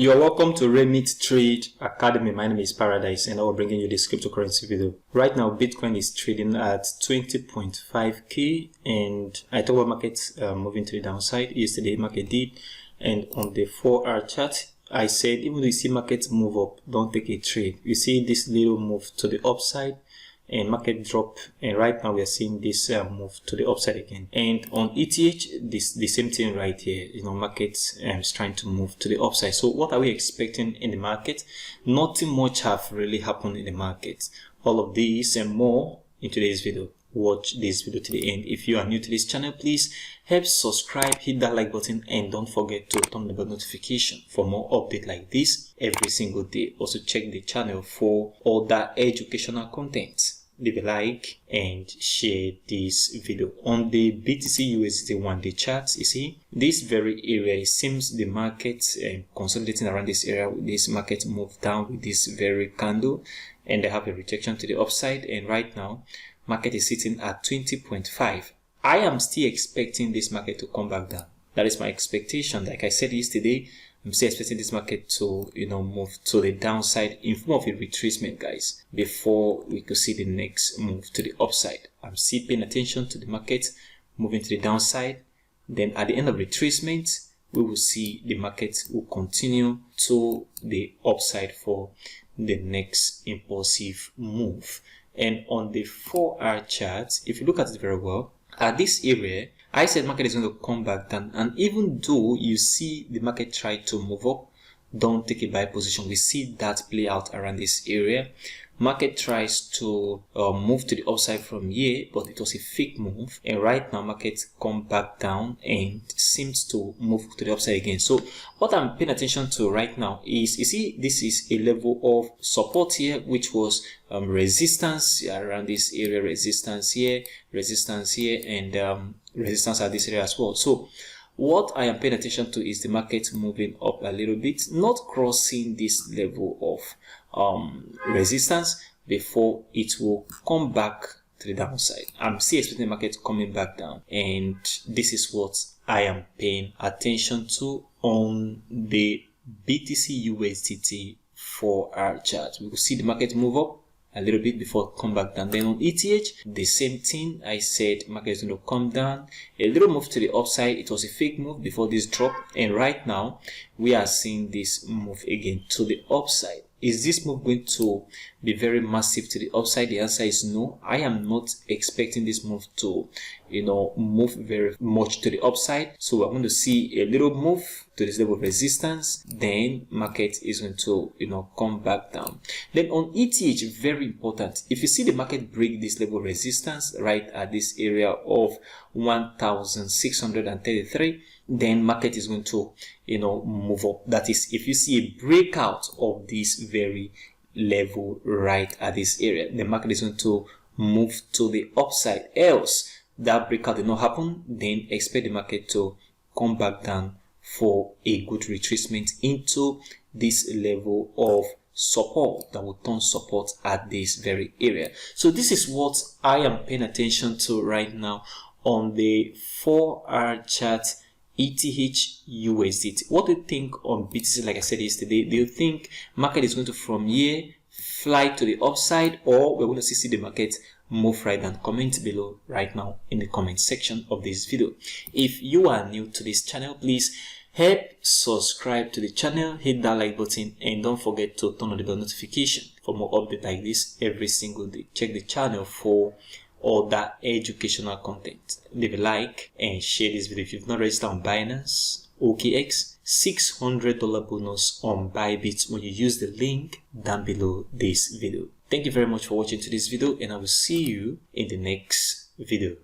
You're welcome to Remit Trade Academy. My name is Paradise and I will bring you this cryptocurrency video. Right now, Bitcoin is trading at 20.5k and I talk about markets moving to the downside. Yesterday, market did, and on the 4-hour chart, I said even though you see markets move up, don't take a trade. You see this little move to the upside and market drop, and right now we are seeing this move to the upside again. And on ETH, the same thing right here. Markets is trying to move to the upside. So what are we expecting in the market? Nothing much have really happened in the market. All of these and more in today's video. Watch this video to the end. If you are new to this channel, please help subscribe, hit that like button, and don't forget to turn the bell notification for more updates like this every single day. Also check the channel for other educational content. Leave a like and share this video. On the BTC USD 1-day chart, you see this very area, it seems the market consolidating around this area. This market moved down with this very candle and they have a rejection to the upside, and right now market is sitting at 20.5. I am still expecting this market to come back down. That is my expectation. Like I said yesterday, I'm still expecting this market to move to the downside in form of a retracement, guys, before we could see the next move to the upside. I'm still paying attention to the market moving to the downside. Then at the end of retracement, we will see the market will continue to the upside for the next impulsive move. And on the 4-hour chart, if you look at it very well, at this area, I said market is going to come back down, and even though you see the market try to move up, don't take a buy position. We see that play out around this area. Market tries to move to the upside from here, but it was a fake move, and right now market come back down and seems to move to the upside again. So what I'm paying attention to right now is, you see, this is a level of support here, which was resistance around this area, resistance here, and resistance at this area as well. So what I am paying attention to is the market moving up a little bit, not crossing this level of resistance before it will come back to the downside. I'm still expecting the market coming back down, and this is what I am paying attention to on the BTC USDT 4-hour chart. We will see the market move up a little bit before come back down. Then on ETH, the same thing. I said market is going to come down, a little move to the upside. It was a fake move before this drop, and right now we are seeing this move again to the upside. Is this move going to be very massive to the upside? The answer is no. I am not expecting this move to move very much to the upside. So we're going to see a little move to this level of resistance, then market is going to come back down. Then on ETH, very important, if you see the market break this level of resistance right at this area of 1633, then market is going to move up. That is, if you see a breakout of this very level right at this area, the market is going to move to the upside. Else that breakout did not happen, then expect the market to come back down for a good retracement into this level of support that will turn support at this very area. So this is what I am paying attention to right now on the 4-hour chart, ETH USDT. What do you think on BTC? Like I said yesterday, do you think market is going to from here fly to the upside, or we're going to see the market move right down? Comment below right now in the comment section of this video. If you are new to this channel, please help subscribe to the channel, hit that like button, and don't forget to turn on the bell notification for more updates like this every single day. Check the channel for other educational content. Leave a like and share this video. If you've not registered on Binance, OKX, $600 bonus on Bybit when you use the link down below this video. Thank you very much for watching to this video, and I will see you in the next video.